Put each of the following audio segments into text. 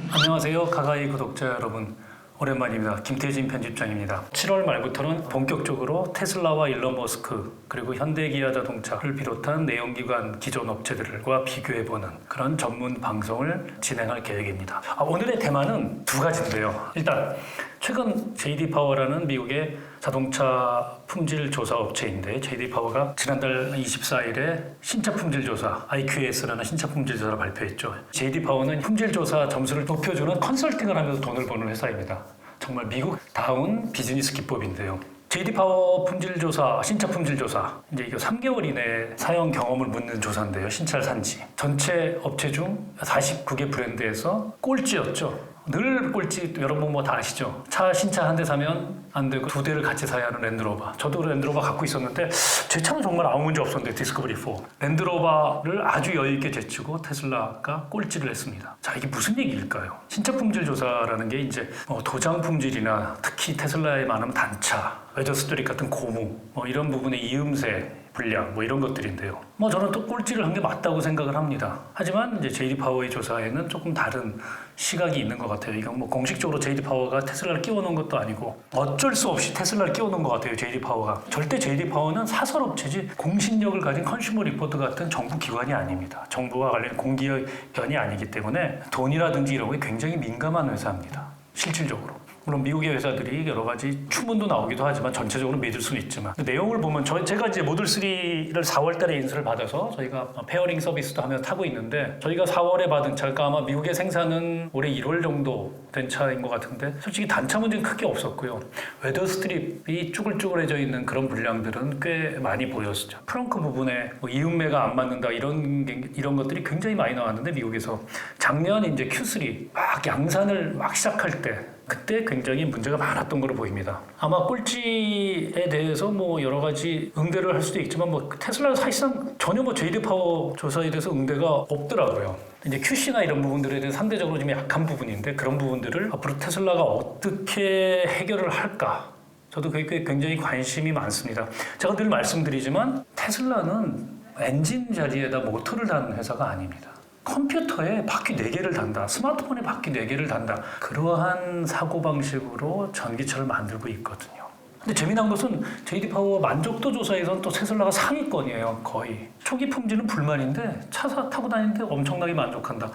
안녕하세요. 가가이 구독자 여러분. 오랜만입니다. 김태진 편집장입니다. 7월 말부터는 본격적으로 테슬라와 일론 머스크 그리고 현대기아 자동차를 비롯한 내연기관 기존 업체들과 비교해보는 그런 전문 방송을 진행할 계획입니다. 오늘의 테마는 두 가지인데요. 일단 최근 JD 파워라는 미국의 자동차 품질 조사 업체인데 JD 파워가 지난달 24일에 신차 품질 조사 IQS라는 신차 품질 조사를 발표했죠. JD 파워는 품질 조사 점수를 높여주는 컨설팅을 하면서 돈을 버는 회사입니다. 정말 미국다운 비즈니스 기법인데요. JD 파워 품질 조사, 신차 품질 조사, 이제 이거 3개월 이내 사용 경험을 묻는 조사인데요. 신차를 산지 전체 업체 중 49개 브랜드에서 꼴찌였죠. 늘 꼴찌, 여러분 뭐 다 아시죠? 신차 한 대 사면 안 되고 두 대를 같이 사야 하는 랜드로버. 저도 랜드로버 갖고 있었는데 제 차는 정말 아무 문제 없었는데 디스커버리 4. 랜드로버를 아주 여유 있게 제치고 테슬라가 꼴찌를 했습니다. 자, 이게 무슨 얘기일까요? 신차 품질 조사라는 게 이제 도장 품질이나 특히 테슬라에 많은 단차, 웨더스트릭 같은 고무, 이런 부분의 이음새 분량 이런 것들인데요. 저는 또 꼴찌를 한 게 맞다고 생각을 합니다. 하지만 이제 JD 파워의 조사에는 조금 다른 시각이 있는 것 같아요. 이건 공식적으로 JD 파워가 테슬라를 끼워놓은 것도 아니고 어쩔 수 없이 테슬라를 끼워놓은 것 같아요. JD 파워가. 절대 JD 파워는 사설업체지 공신력을 가진 컨슈머 리포트 같은 정부 기관이 아닙니다. 정부와 관련 공기관이 아니기 때문에 돈이라든지 이런 거에 굉장히 민감한 회사입니다. 실질적으로. 물론 미국의 회사들이 여러 가지 추문도 나오기도 하지만 전체적으로 믿을 수는 있지만 내용을 보면 제가 이제 모델 3를 4월 달에 인수를 받아서 저희가 페어링 서비스도 하면서 타고 있는데 저희가 4월에 받은 차가 아마 미국의 생산은 올해 1월 정도 된 차인 것 같은데 솔직히 단차 문제는 크게 없었고요. 웨더 스트립이 쭈글쭈글해져 있는 그런 물량들은 꽤 많이 보였죠. 프렁크 부분에 이음매가 안 맞는다 이런 것들이 굉장히 많이 나왔는데 미국에서 작년 이제 Q3 막 양산을 막 시작할 때 그때 굉장히 문제가 많았던 걸로 보입니다. 아마 꼴찌에 대해서 여러 가지 응대를 할 수도 있지만 테슬라가 사실상 전혀 JD 파워 조사에 대해서 응대가 없더라고요. 이제 QC나 이런 부분들에 대해서 상대적으로 좀 약한 부분인데 그런 부분들을 앞으로 테슬라가 어떻게 해결을 할까? 저도 그게 굉장히 관심이 많습니다. 제가 늘 말씀드리지만 테슬라는 엔진 자리에다 모터를 다는 회사가 아닙니다. 컴퓨터에 바퀴 4개를 단다. 스마트폰에 바퀴 4개를 단다. 그러한 사고방식으로 전기차를 만들고 있거든요. 근데 재미난 것은 JD 파워 만족도 조사에서는 또 테슬라가 상위권이에요. 거의. 초기 품질은 불만인데 차 타고 다니는데 엄청나게 만족한다.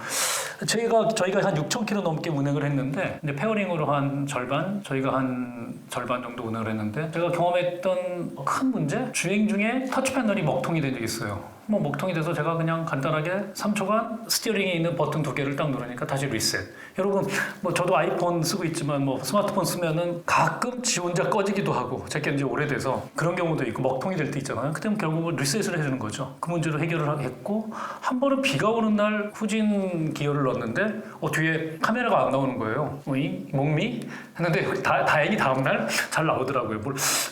저희가 한 6,000km 넘게 운행을 했는데 이제 페어링으로 한 절반, 저희가 한 절반 정도 운행을 했는데 제가 경험했던 큰 문제? 주행 중에 터치 패널이 먹통이 된 적이 있어요. 먹통이 돼서 제가 그냥 간단하게 3초간 스티어링에 있는 버튼 2개를 딱 누르니까 다시 리셋. 여러분, 저도 아이폰 쓰고 있지만 스마트폰 쓰면은 가끔 지 혼자 꺼지기도 하고, 제게 이제 오래돼서 그런 경우도 있고 먹통이 될 때 있잖아요. 그때는 결국은 리셋을 해주는 거죠. 그 문제로 해결을 했고, 한 번은 비가 오는 날 후진 기어를 넣었는데, 뒤에 카메라가 안 나오는 거예요. 목미? 했는데 다행히 다음날 잘 나오더라고요.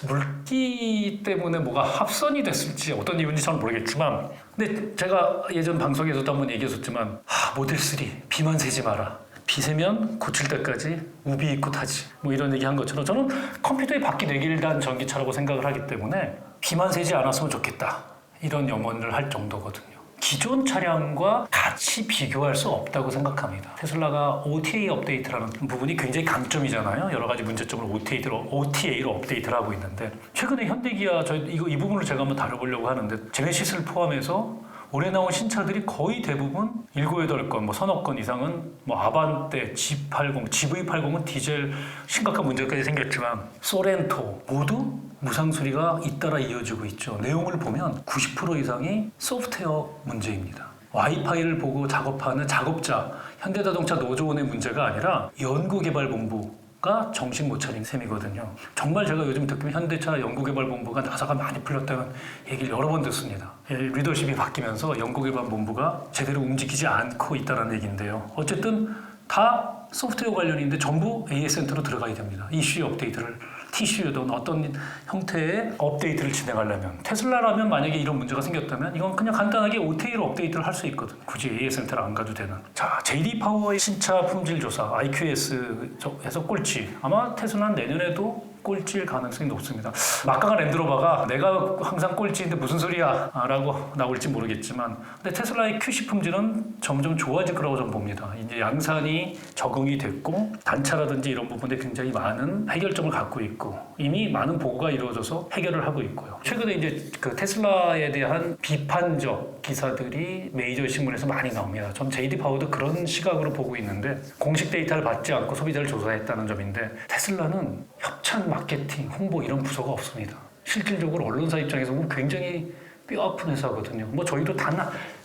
물기 때문에 뭐가 합선이 됐을지 어떤 이유인지 잘 모르겠지만 근데 제가 예전 방송에서도 한번 얘기했었지만 모델 3 비만 세지 마라. 비 세면 고칠 때까지 우비 입고 타지. 이런 얘기 한 것처럼 저는 컴퓨터에 바퀴 4개를 단 전기차라고 생각을 하기 때문에 비만 세지 않았으면 좋겠다. 이런 염원을 할 정도거든요. 기존 차량과 같이 비교할 수 없다고 생각합니다. 테슬라가 OTA 업데이트라는 부분이 굉장히 강점이잖아요. 여러 가지 문제점을 OTA로 업데이트를 하고 있는데 최근에 현대기아 이 부분을 제가 한번 다뤄보려고 하는데 제네시스를 포함해서 올해 나온 신차들이 거의 대부분 7, 8건, 서너 건 이상은 아반떼, G80, GV80은 디젤 심각한 문제까지 생겼지만 소렌토 모두 무상 수리가 잇따라 이어지고 있죠. 내용을 보면 90% 이상이 소프트웨어 문제입니다. 와이파이를 보고 작업하는 작업자, 현대자동차 노조원의 문제가 아니라 연구개발본부가 정신 못 차린 셈이거든요. 정말 제가 요즘 듣기로 현대차 연구개발본부가 나사가 많이 풀렸다는 얘기를 여러 번 듣습니다. 리더십이 바뀌면서 연구개발본부가 제대로 움직이지 않고 있다는 얘기인데요. 어쨌든 다 소프트웨어 관련인데 전부 AS 센터로 들어가야 됩니다. 이슈 업데이트를 TCU든 어떤 형태의 업데이트를 진행하려면 테슬라라면 만약에 이런 문제가 생겼다면 이건 그냥 간단하게 OTA로 업데이트를 할 수 있거든. 굳이 AS 센터를 안 가도 되는. 자, JD 파워의 신차 품질 조사 IQS에서 꼴찌. 아마 테슬라는 내년에도 꼴찌일 가능성이 높습니다. 막강한 랜드로버가 내가 항상 꼴찌인데 무슨 소리야 라고 나올지 모르겠지만 근데 테슬라의 QC 품질은 점점 좋아질 거라고 저는 봅니다. 이제 양산이 적응이 됐고 단차라든지 이런 부분에 굉장히 많은 해결점을 갖고 있고 이미 많은 보고가 이루어져서 해결을 하고 있고요. 최근에 이제 그 테슬라에 대한 비판적 기사들이 메이저 신문에서 많이 나옵니다. 전 JD 파워도 그런 시각으로 보고 있는데 공식 데이터를 받지 않고 소비자를 조사했다는 점인데 테슬라는 협찬, 마케팅, 홍보 이런 부서가 없습니다. 실질적으로 언론사 입장에서 보면 굉장히 뼈아픈 회사거든요. 뭐 저희도 단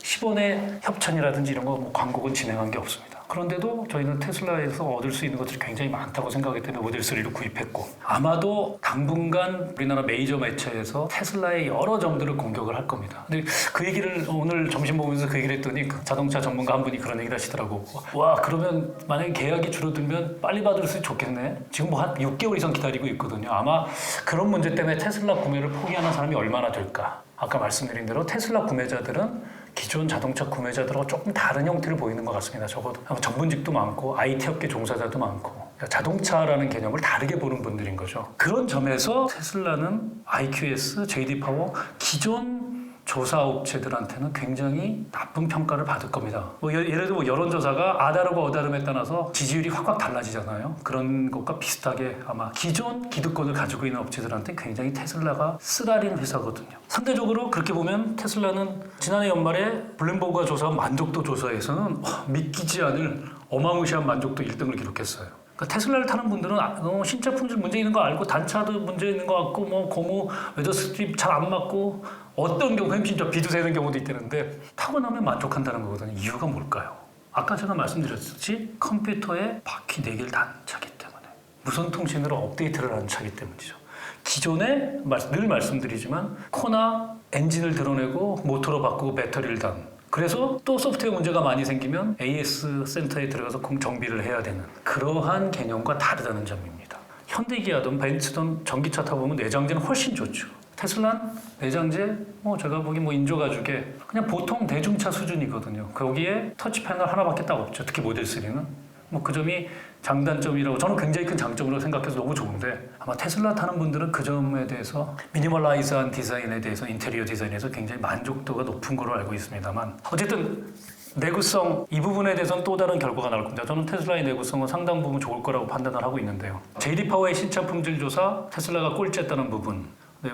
10원의 협찬이라든지 이런 거 뭐 광고는 진행한 게 없습니다. 그런데도 저희는 테슬라에서 얻을 수 있는 것들이 굉장히 많다고 생각하기 때문에 모델 3를 구입했고 아마도 당분간 우리나라 메이저 매체에서 테슬라의 여러 점들을 공격을 할 겁니다. 근데 그 얘기를 오늘 점심 먹으면서 그 얘기를 했더니 자동차 전문가 한 분이 그런 얘기를 하시더라고. 와 그러면 만약에 계약이 줄어들면 빨리 받을 수 좋겠네. 지금 뭐 한 6개월 이상 기다리고 있거든요. 아마 그런 문제 때문에 테슬라 구매를 포기하는 사람이 얼마나 될까. 아까 말씀드린 대로 테슬라 구매자들은 기존 자동차 구매자들하고 조금 다른 형태를 보이는 것 같습니다. 적어도 전문직도 많고 IT 업계 종사자도 많고 그러니까 자동차라는 개념을 다르게 보는 분들인 거죠. 그런 점에서 테슬라는 IQS, JD 파워 기존 조사 업체들한테는 굉장히 나쁜 평가를 받을 겁니다. 뭐 예를 들어 뭐 여론조사가 아다르고 어다름에 따라서 지지율이 확 달라지잖아요. 그런 것과 비슷하게 아마 기존 기득권을 가지고 있는 업체들한테 굉장히 테슬라가 쓰라린 회사거든요. 상대적으로 그렇게 보면 테슬라는 지난해 연말에 블룸버그가 조사한 만족도 조사에서는 믿기지 않을 어마무시한 만족도 1등을 기록했어요. 그러니까 테슬라를 타는 분들은 신차 품질 문제 있는 거 알고 단차도 문제 있는 거 같고 뭐 고무 웨더 스트립 잘 안 맞고 어떤 경우에는 진짜 비도 새는 경우도 있다는데 타고 나면 만족한다는 거거든요. 이유가 뭘까요? 아까 제가 말씀드렸듯이 컴퓨터에 바퀴 4개를 단 차기 때문에 무선 통신으로 업데이트를 하는 차기 때문이죠. 기존에 늘 말씀드리지만 코나 엔진을 드러내고 모터로 바꾸고 배터리를 단 그래서 또 소프트웨어 문제가 많이 생기면 AS 센터에 들어가서 정비를 해야 되는 그러한 개념과 다르다는 점입니다. 현대기아든 벤츠든 전기차 타보면 내장재는 훨씬 좋죠. 테슬라는 내장재 제가 보기 인조가죽에 그냥 보통 대중차 수준이거든요. 거기에 터치 패널 하나밖에 딱 없죠. 특히 모델 3는 그 점이 장단점이라고 저는 굉장히 큰 장점으로 생각해서 너무 좋은데 아마 테슬라 타는 분들은 그 점에 대해서 미니멀라이즈한 디자인에 대해서 인테리어 디자인에서 굉장히 만족도가 높은 걸로 알고 있습니다만 어쨌든 내구성 이 부분에 대해서는 또 다른 결과가 나올 겁니다. 저는 테슬라의 내구성은 상당 부분 좋을 거라고 판단을 하고 있는데요. JD 파워의 신차 품질 조사 테슬라가 꼴찌했다는 부분 네,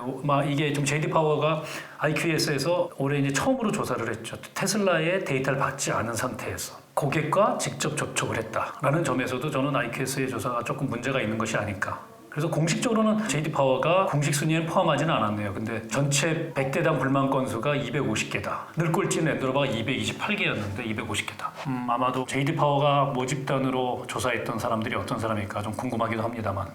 이게 좀 JD 파워가 IQS에서 올해 이제 처음으로 조사를 했죠. 테슬라의 데이터를 받지 않은 상태에서 고객과 직접 접촉을 했다라는 점에서도 저는 IQS의 조사가 조금 문제가 있는 것이 아닐까. 그래서 공식적으로는 JD 파워가 공식 순위에 포함하지는 않았네요. 근데 전체 100대당 불만 건수가 250개다. 늘 꼴찌는 랜드로버가 228개였는데 250개다. 아마도 JD 파워가 모집단으로 조사했던 사람들이 어떤 사람일까 좀 궁금하기도 합니다만.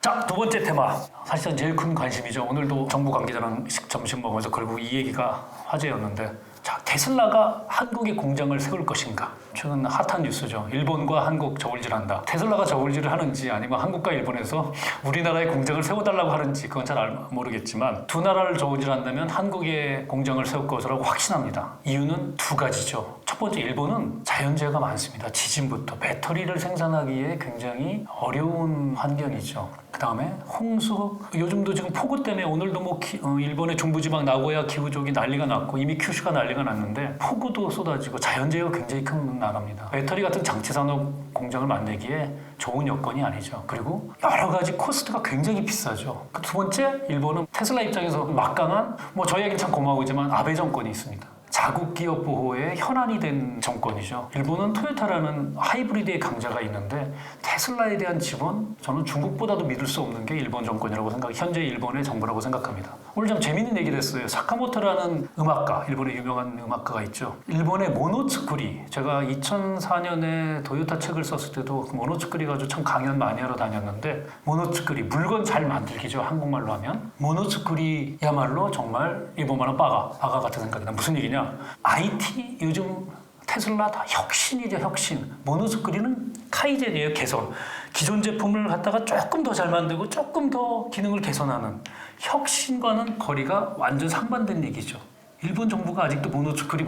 자, 두 번째 테마. 사실은 제일 큰 관심이죠. 오늘도 정부 관계자랑 점심 먹으면서 결국 이 얘기가 화제였는데 자, 테슬라가 한국에 공장을 세울 것인가? 최근 핫한 뉴스죠. 일본과 한국 저울질한다. 테슬라가 저울질을 하는지 아니면 한국과 일본에서 우리나라에 공장을 세워달라고 하는지 그건 잘 모르겠지만 두 나라를 저울질한다면 한국에 공장을 세울 것이라고 확신합니다. 이유는 두 가지죠. 첫 번째, 일본은 자연재해가 많습니다. 지진부터 배터리를 생산하기에 굉장히 어려운 환경이죠. 그 다음에 홍수, 요즘도 지금 폭우 때문에 오늘도 일본의 중부지방 나고야 기후족이 난리가 났고 이미 큐슈가 난리가 났는데 폭우도 쏟아지고 자연재해가 굉장히 큰 나라입니다. 배터리 같은 장치산업 공장을 만들기에 좋은 여건이 아니죠. 그리고 여러 가지 코스트가 굉장히 비싸죠. 두 번째, 일본은 테슬라 입장에서 막강한 저희에겐 참 고마우지만 아베 정권이 있습니다. 자국 기업 보호에 현안이 된 정권이죠. 일본은 토요타라는 하이브리드의 강자가 있는데 테슬라에 대한 지원, 저는 중국보다도 믿을 수 없는 게 일본 정권이라고 현재 일본의 정부라고 생각합니다. 오늘 좀 재밌는 얘기를 했어요. 사카모토라는 음악가, 일본의 유명한 음악가가 있죠. 일본의 모노츠쿠리, 제가 2004년에 도요타 책을 썼을 때도 그 모노츠쿠리 가지고 참 강연 많이 하러 다녔는데 모노츠쿠리, 물건 잘 만들기죠. 한국말로 하면. 모노츠쿠리야말로 정말 일본말은 바가 같은 생각이다. 무슨 얘기냐? IT 요즘 테슬라 다 혁신이죠. 혁신. 모노츠쿠리는 카이젠이에요. 개선. 기존 제품을 갖다가 조금 더 잘 만들고 조금 더 기능을 개선하는 혁신과는 거리가 완전 상반된 얘기죠. 일본 정부가 아직도 모노츠쿠리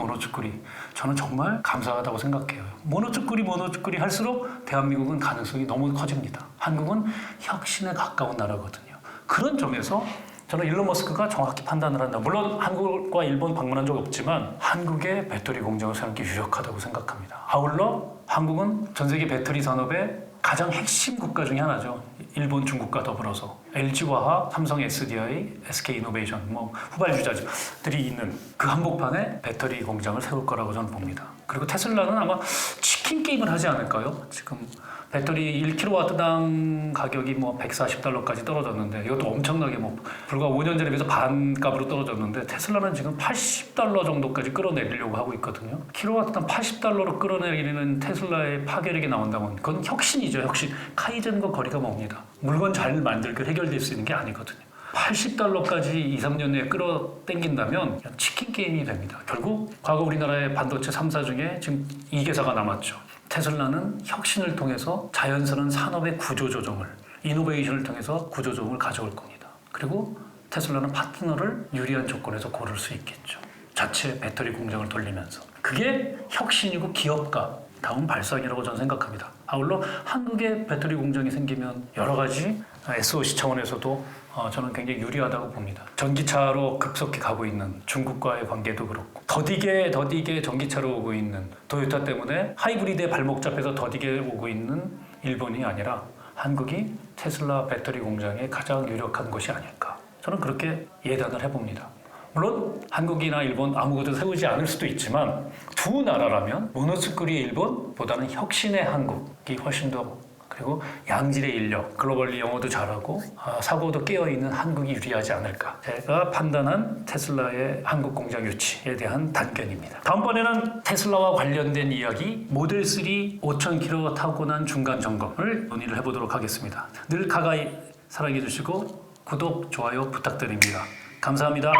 저는 정말 감사하다고 생각해요. 모노츠쿠리 할수록 대한민국은 가능성이 너무 커집니다. 한국은 혁신에 가까운 나라거든요. 그런 점에서 저는 일론 머스크가 정확히 판단을 한다. 물론 한국과 일본 방문한 적 없지만 한국의 배터리 공장을 세우는 게 유력하다고 생각합니다. 아울러 한국은 전 세계 배터리 산업의 가장 핵심 국가 중에 하나죠. 일본, 중국과 더불어서 LG화학, 삼성 SDI, SK이노베이션 후발주자들이 있는 그 한복판에 배터리 공장을 세울 거라고 저는 봅니다. 그리고 테슬라는 아마 치킨 게임을 하지 않을까요? 지금 배터리 1kW당 가격이 $140까지 떨어졌는데 이것도 엄청나게 불과 5년 전에 비해서 반값으로 떨어졌는데 테슬라는 지금 $80 정도까지 끌어내리려고 하고 있거든요. 킬로와트당 $80로 끌어내리는 테슬라의 파괴력이 나온다면 그건 혁신이죠. 혁신. 카이젠과 거리가 멉니다. 물건 잘 만들고 해결될 수 있는 게 아니거든요. $80까지 2, 3년 내에 끌어당긴다면 치킨 게임이 됩니다. 결국 과거 우리나라의 반도체 3사 중에 지금 2개사가 남았죠. 테슬라는 혁신을 통해서 자연스러운 산업의 구조조정을, 이노베이션을 통해서 구조조정을 가져올 겁니다. 그리고 테슬라는 파트너를 유리한 조건에서 고를 수 있겠죠. 자체 배터리 공장을 돌리면서. 그게 혁신이고 기업가 다운 발상이라고 저는 생각합니다. 아울러 한국에 배터리 공장이 생기면 여러 가지 SOC 차원에서도 저는 굉장히 유리하다고 봅니다. 전기차로 급속히 가고 있는 중국과의 관계도 그렇고 더디게 전기차로 오고 있는 토요타 때문에 하이브리드에 발목 잡혀서 더디게 오고 있는 일본이 아니라 한국이 테슬라 배터리 공장의 가장 유력한 곳이 아닐까. 저는 그렇게 예단을 해봅니다. 물론 한국이나 일본 아무것도 세우지 않을 수도 있지만 두 나라라면 모노츠쿠리의 일본보다는 혁신의 한국이 훨씬 더 그리고 양질의 인력, 글로벌리 영어도 잘하고 사고도 깨어있는 한국이 유리하지 않을까. 제가 판단한 테슬라의 한국 공장 유치에 대한 단견입니다. 다음번에는 테슬라와 관련된 이야기 모델 3 5,000km 타고 난 중간 점검을 논의를 해보도록 하겠습니다. 늘 가까이 사랑해 주시고 구독, 좋아요 부탁드립니다. 감사합니다.